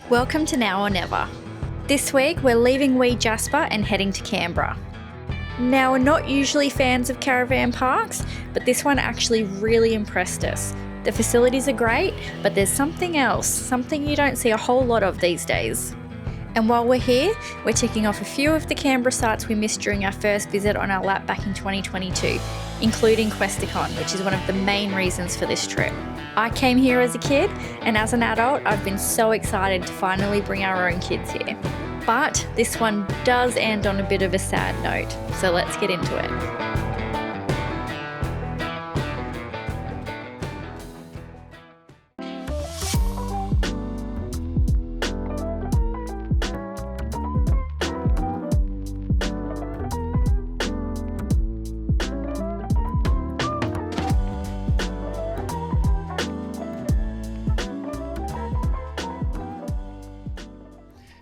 Welcome to Now or Never. This week we're leaving Wei Jasper and heading to Canberra. Now, we're not usually fans of caravan parks, but this one actually really impressed us. The facilities are great, but there's something else, something you don't see a whole lot of these days. And while we're here, we're ticking off a few of the Canberra sites we missed during our first visit on our lap back in 2022, including Questacon, which is one of the main reasons for this trip. I came here as a kid, and as an adult, I've been so excited to finally bring our own kids here. But this one does end on a bit of a sad note, so let's get into it.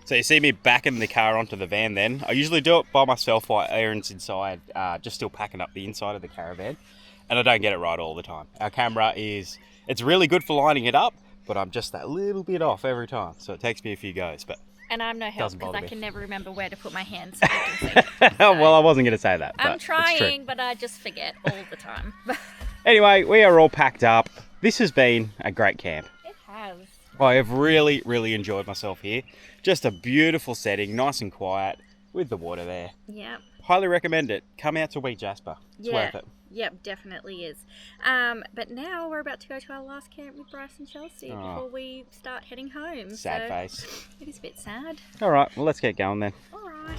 So you see me backing the car onto the van then. I usually do it by myself while Aaron's inside, just still packing up the inside of the caravan. And I don't get it right all the time. Our camera it's really good for lining it up, but I'm just that little bit off every time. So it takes me a few goes, but And I'm no help because I can never remember where to put my hands. Well, I wasn't going to say that. I'm trying, but I just forget all the time. Anyway, we are all packed up. This has been a great camp. It has. I have really, really enjoyed myself here. Just a beautiful setting, nice and quiet, with the water there. Yep. Highly recommend it. Come out to Wei Jasper. It's worth it. Yep, definitely is. But now we're about to go to our last camp with Bryce and Chelsea before we start heading home. Sad face. It is a bit sad. All right, well, let's get going then. All right.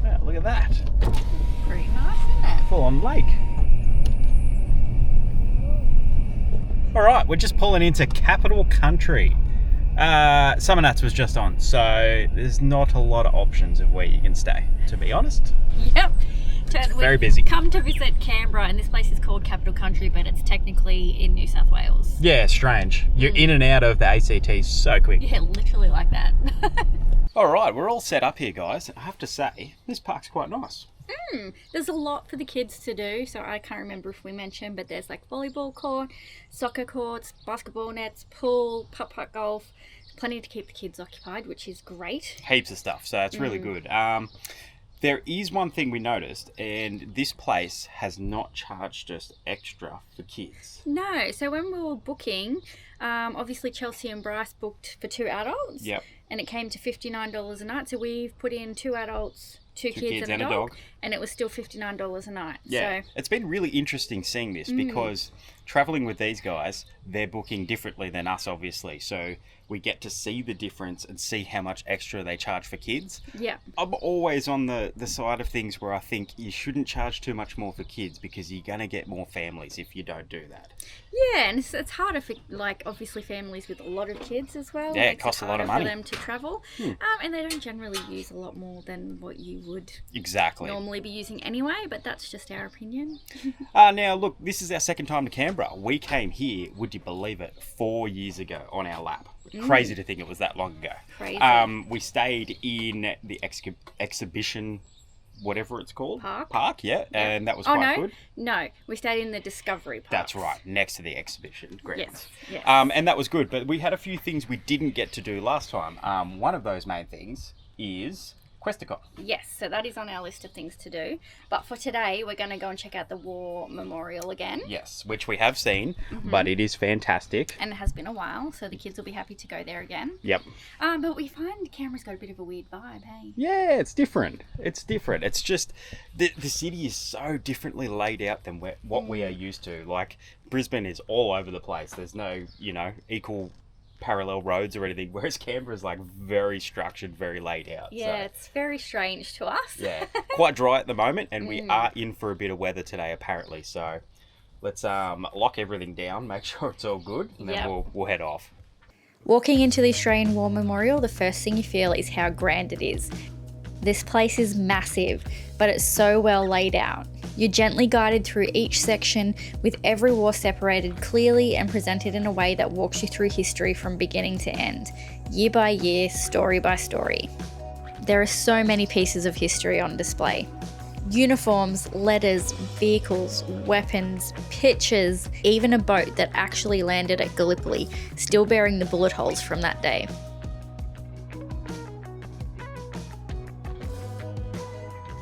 Yeah, look at that. Pretty nice, isn't it? Full on lake. All right, we're just pulling into Capital Country. Summer Nuts was just on, so there's not a lot of options of where you can stay, to be honest. Yep. Very busy. Come to visit Canberra, and this place is called Capital Country, but it's technically in New South Wales. Yeah, strange. You're in and out of the ACT so quick. Yeah, literally like that. All right, we're all set up here, guys. I have to say, this park's quite nice. There's a lot for the kids to do, so I can't remember if we mentioned, but there's like volleyball court, soccer courts, basketball nets, pool, putt-putt golf, plenty to keep the kids occupied, which is great. Heaps of stuff, so it's really good. There is one thing we noticed, and this place has not charged us extra for kids. No, so when we were booking, obviously Chelsea and Bryce booked for 2 adults. Yep. And it came to $59 a night, so we've put in 2 adults, two kids and a dog, and it was still $59 a night. Yeah, so it's been really interesting seeing this because traveling with these guys, they're booking differently than us, obviously. So we get to see the difference and see how much extra they charge for kids. Yeah. I'm always on the side of things where I think you shouldn't charge too much more for kids because you're going to get more families if you don't do that. Yeah, and it's harder for, like, obviously families with a lot of kids as well. Yeah, it costs a lot of money for them to travel. And they don't generally use a lot more than what you would normally be using anyway, but that's just our opinion. Now, look, this is our second time to Canberra. We came here, would you believe it, 4 years ago on our lap. Crazy to think it was that long ago. Crazy. We stayed in the exhibition, whatever it's called. Park, yeah. And that was quite good. No, we stayed in the Discovery Park. That's right, next to the exhibition grounds. Yes. And that was good, but we had a few things we didn't get to do last time. One of those main things is Questacon. Yes, so that is on our list of things to do. But for today, we're going to go and check out the War Memorial again. Yes, which we have seen, but it is fantastic. And it has been a while, so the kids will be happy to go there again. Yep. But we find Canberra's got a bit of a weird vibe, hey? Yeah, it's different. It's just, the city is so differently laid out than what we are used to. Like, Brisbane is all over the place. There's no, equal parallel roads or anything, whereas Canberra's like very structured, very laid out. Yeah, it's very strange to us. Yeah, quite dry at the moment, and we are in for a bit of weather today apparently, so let's lock everything down, make sure it's all good, and then we'll head off. Walking into the Australian War Memorial, the first thing you feel is how grand it is. This place is massive, but it's so well laid out. You're gently guided through each section, with every war separated clearly and presented in a way that walks you through history from beginning to end, year by year, story by story. There are so many pieces of history on display. Uniforms, letters, vehicles, weapons, pictures, even a boat that actually landed at Gallipoli, still bearing the bullet holes from that day.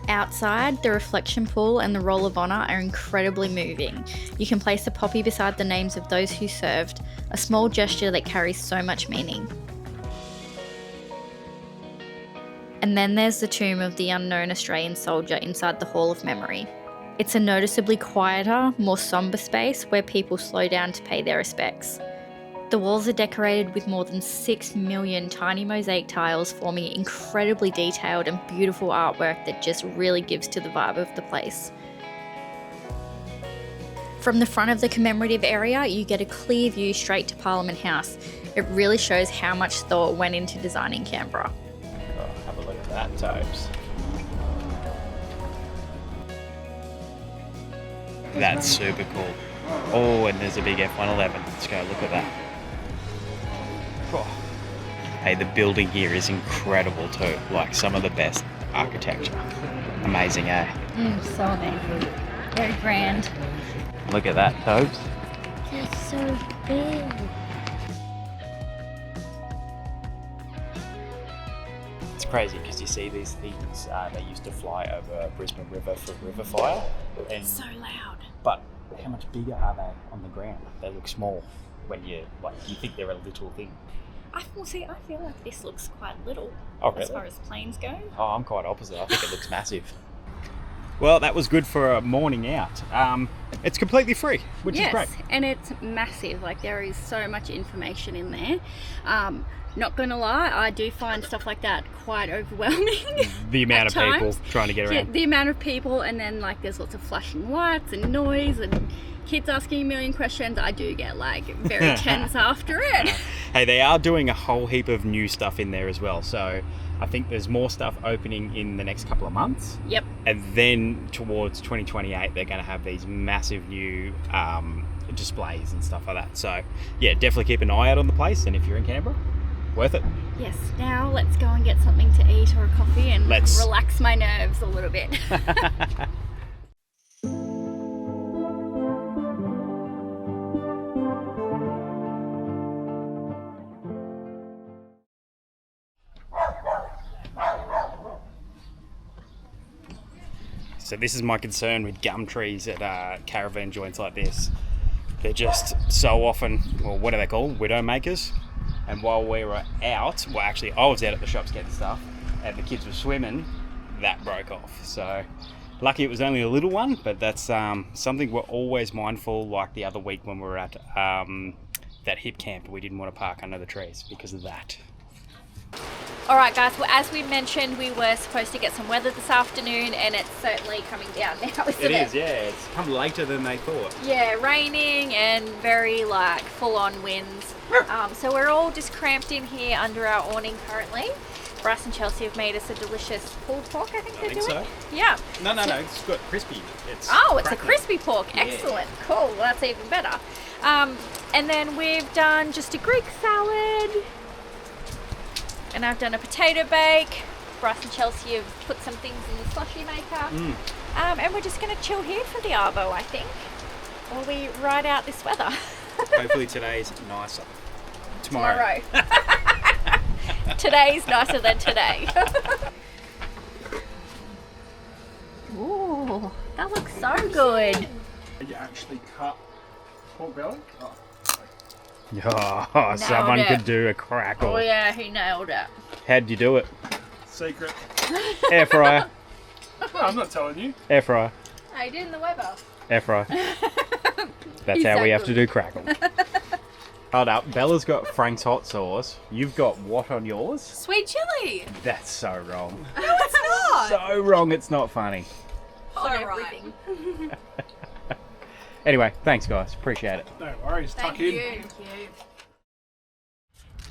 Outside, the reflection pool and the Roll of Honour are incredibly moving. You can place a poppy beside the names of those who served, a small gesture that carries so much meaning. And then there's the tomb of the unknown Australian soldier inside the Hall of Memory. It's a noticeably quieter, more sombre space where people slow down to pay their respects. The walls are decorated with more than 6 million tiny mosaic tiles, forming incredibly detailed and beautiful artwork that just really gives to the vibe of the place. From the front of the commemorative area, you get a clear view straight to Parliament House. It really shows how much thought went into designing Canberra. Oh, have a look at that, Tobes. That's super cool. Oh, and there's a big F-111. Let's go look at that. Oh. Hey, the building here is incredible too. Like some of the best architecture. Amazing, eh? So amazing. Very grand. Look at that, Tobes. It's so big. It's crazy because you see these things, they used to fly over Brisbane River for river fire. And, It's so loud. but how much bigger are they on the ground? They look small when you think they're a little thing. I feel like this looks quite little Oh, as really? far as planes go. Oh, I'm quite opposite. I think it looks massive. Well, that was good for a morning out. It's completely free, which is great. Yes, and it's massive. Like, there is so much information in there. Not gonna lie, I do find stuff like that quite overwhelming. The amount of at people times. trying to get Yeah, around. the amount of people, and then like there's lots of flashing lights and noise and kids asking a million questions. I do get like very tense after it. Hey, they are doing a whole heap of new stuff in there as well. So I think there's more stuff opening in the next couple of months. Yep. And then towards 2028, they're going to have these massive new displays and stuff like that. So yeah, definitely keep an eye out on the place. And if you're in Canberra, worth it. Yes. Now let's go and get something to eat or a coffee and relax my nerves a little bit. So this is my concern with gum trees at caravan joints like this. They're just so often, well, what are they called? Widow makers. And while we were out, well, actually I was out at the shops getting stuff and the kids were swimming, that broke off. So lucky it was only a little one, but that's something we're always mindful. Like the other week when we were at that hip camp, we didn't want to park under the trees because of that. All right, guys. Well, as we mentioned, we were supposed to get some weather this afternoon, and it's certainly coming down now, isn't it? It is, yeah. It's come later than they thought. Yeah, raining and very like full-on winds. So we're all just cramped in here under our awning currently. Bryce and Chelsea have made us a delicious pulled pork. I think they're doing. So. Yeah. No, it's got crispy. It's Oh, it's crackling. a crispy pork. Yeah. Excellent. Cool. Well, that's even better. And then we've done just a Greek salad. And I've done a potato bake. Bryce and Chelsea have put some things in the slushy maker. And we're just going to chill here for the arvo, I think, while we ride out this weather. Hopefully today's nicer. Tomorrow. Today's nicer than today. Ooh, that looks so good. You actually cut pork belly? Oh. Oh, someone it. could do a crackle. Oh yeah, he nailed it. How'd you do it? Secret. Air fryer. No, I'm not telling you. Air fryer. I did in the Weber. Air fryer. That's He's how so we have good. to do crackle. Hold up. Bella's got Frank's hot sauce. You've got what on yours? Sweet chili. That's so wrong. No, it's not. So wrong, it's not funny. On everything. Anyway, thanks guys. Appreciate it. No worries. Tuck in. Thank you.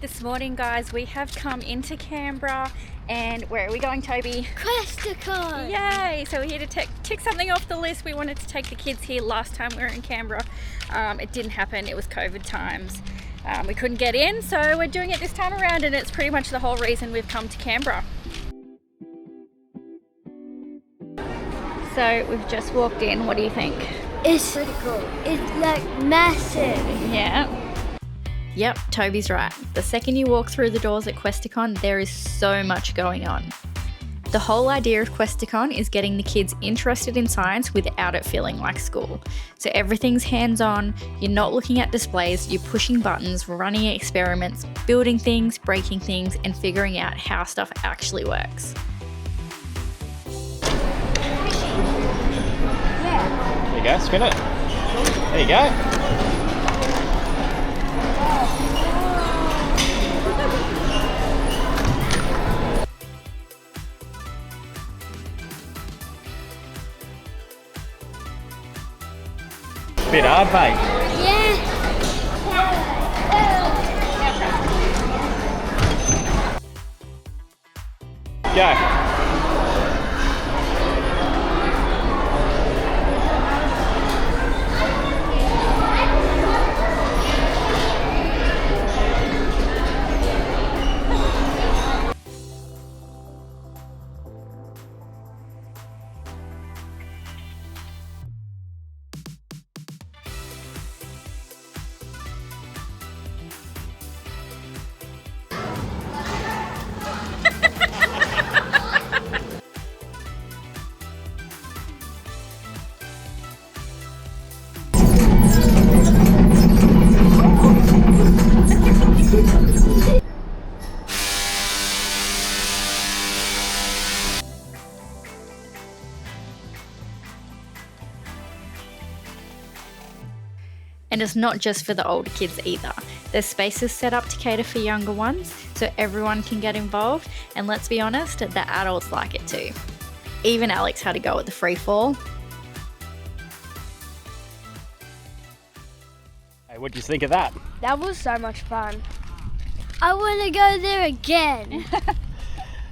This morning, guys, we have come into Canberra, and where are we going, Toby? Questacon. Yay! So we're here to tick something off the list. We wanted to take the kids here last time we were in Canberra. It didn't happen. It was COVID times. We couldn't get in, so we're doing it this time around, and it's pretty much the whole reason we've come to Canberra. So we've just walked in. What do you think? It's pretty cool. It's like massive. Yeah. Yep, Toby's right. The second you walk through the doors at Questacon, there is so much going on. The whole idea of Questacon is getting the kids interested in science without it feeling like school. So everything's hands-on, you're not looking at displays, you're pushing buttons, running experiments, building things, breaking things, and figuring out how stuff actually works. There you go, spin it. There you go. Bit hard, mate. Yeah. Go. And it's not just for the older kids either. There's spaces set up to cater for younger ones, so everyone can get involved, and let's be honest, the adults like it too. Even Alex had a go at the free fall. Hey, what do you think of that? That was so much fun. I want to go there again.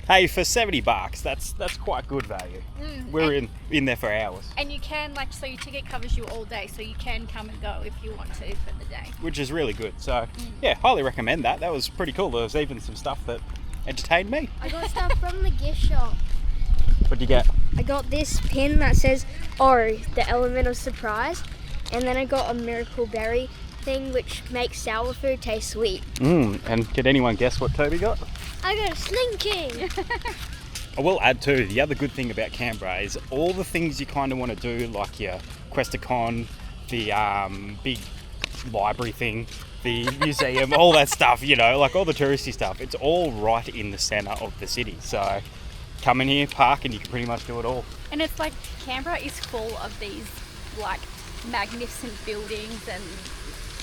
Hey, for $70, that's quite good value. We're in there for hours, And you can, so your ticket covers you all day, so you can come and go if you want to for the day. which is really good. So, yeah, highly recommend that. That was pretty cool. There was even some stuff that entertained me. I got stuff from the gift shop. What'd you get? I got this pin that says O, the element of surprise. And then I got a miracle berry thing which makes sour food taste sweet. And could anyone guess what Toby got? I got a slinking. I will add too, the other good thing about Canberra is all the things you kind of want to do, like your Questacon, the big library thing, the museum, all that stuff, like all the touristy stuff, it's all right in the centre of the city. So come in here, park, and you can pretty much do it all. And it's like Canberra is full of these magnificent buildings and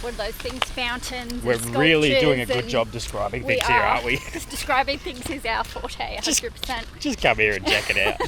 what are those things, fountains. We're and really doing a sculptures, good job describing we things here, are. aren't we? Describing things is our forte, 100%. Just come here and check it out.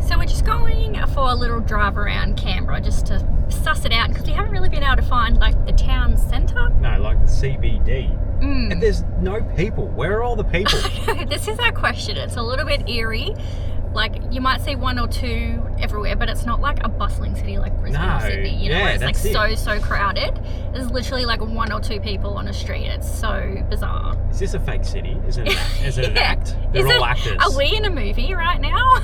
So we're just going for a little drive around Canberra just to suss it out because we haven't really been able to find the town centre. No, like the CBD. And there's no people. Where are all the people? This is our question. It's a little bit eerie. You might see one or two everywhere, but it's not like a bustling city like Brisbane or Sydney, where it's so crowded. There's literally one or two people on a street. It's so bizarre. Is this a fake city? Is it an act? They're all actors. Are we in a movie right now?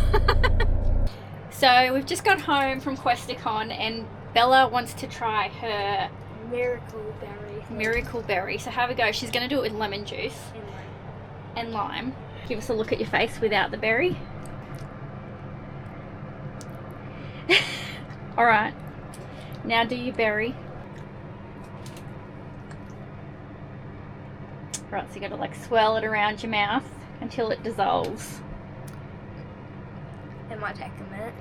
So we've just got home from Questacon and Bella wants to try her miracle berry. So have a go. She's going to do it with lemon juice and lime. Give us a look at your face without the berry. Alright, now do your berry. Right, so you got to swirl it around your mouth until it dissolves. It might take a minute.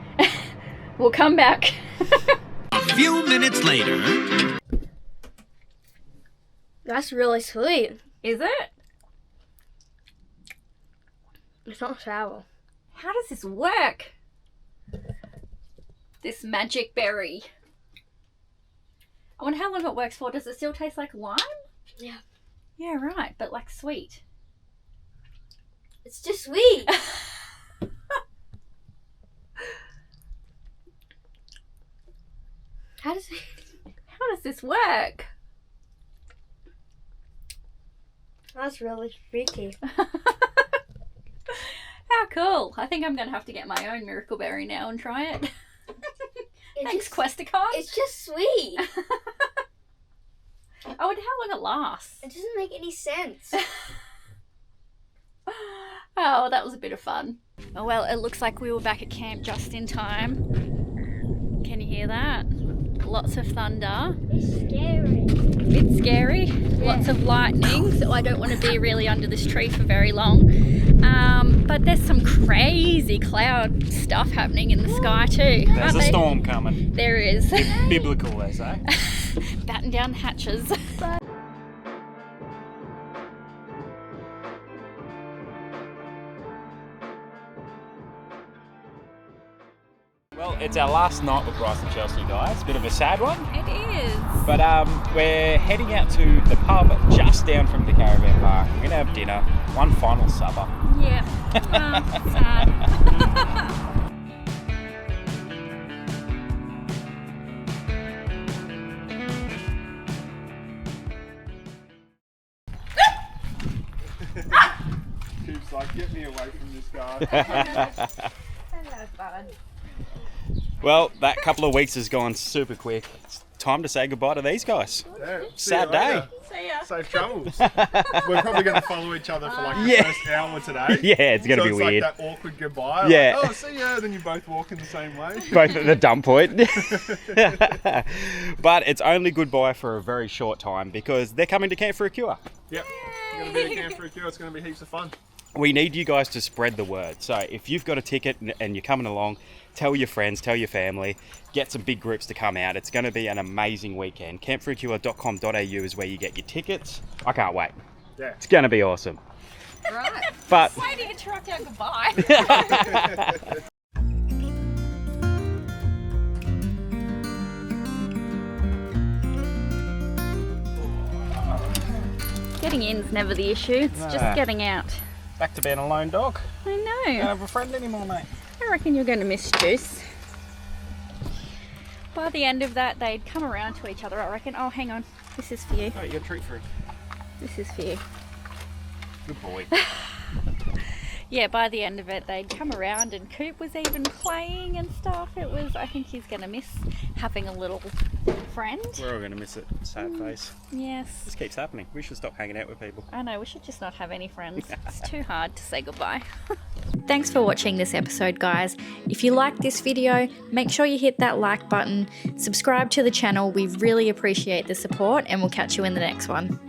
We'll come back. A few minutes later. That's really sweet. Is it? It's not sour. How does this work? This magic berry. I wonder how long it works for. Does it still taste like lime? Yeah. Yeah, right, but sweet. It's just sweet. How does this work? That's really freaky. How cool. I think I'm going to have to get my own Miracle Berry now and try it. Thanks, Questacon. It's just sweet. I wonder how long it lasts. It doesn't make any sense. Oh, that was a bit of fun. Oh, well, it looks like we were back at camp just in time. Can you hear that? Lots of thunder. It's scary. Bit scary. Lots of lightning, so I don't want to be really under this tree for very long. But there's some crazy cloud stuff happening in the sky too. There's a storm coming. There is. Biblical, they say. Batten down the hatches. Well, it's our last night with Bryce and Chelsea, guys. Bit of a sad one. It is. But we're heading out to the pub just down from the caravan park. We're going to have dinner. One final supper. Yeah. Sad. Keeps like, get me away from this guy. Well, that couple of weeks has gone super quick. It's time to say goodbye to these guys. Yeah, see Sad you day. later. See ya. Safe travels. We're probably going to follow each other for like the first hour today. Yeah, it's going to be it's weird. like that awkward goodbye. Yeah. Like, oh, see ya. Then you both walk in the same way. Both at the dump point. But it's only goodbye for a very short time because they're coming to Camp for a Cure. Yep. It's going to be a camp for a cure. It's going to be heaps of fun. We need you guys to spread the word. So if you've got a ticket and you're coming along, tell your friends, tell your family, get some big groups to come out. It's going to be an amazing weekend. Campforacure.com.au is where you get your tickets. I can't wait. Yeah. It's going to be awesome. Right. But Way to interrupt our goodbye. Getting in's never the issue. It's Nah. just getting out. back to being a lone dog. I Don't know. have a friend anymore, mate. I reckon you're going to miss Juice. By the end of that, they'd come around to each other, I reckon. Oh, hang on. This is for you. Oh, you got a treat for him. This is for you. Good boy. Yeah, by the end of it, they'd come around and Coop was even playing and stuff. It was, I think he's going to miss having a little friend. We're all going to miss it. Sad face. Yes. This keeps happening. We should stop hanging out with people. I know, we should just not have any friends. It's too hard to say goodbye. Thanks for watching this episode, guys. If you liked this video, make sure you hit that like button, subscribe to the channel. We really appreciate the support, and we'll catch you in the next one.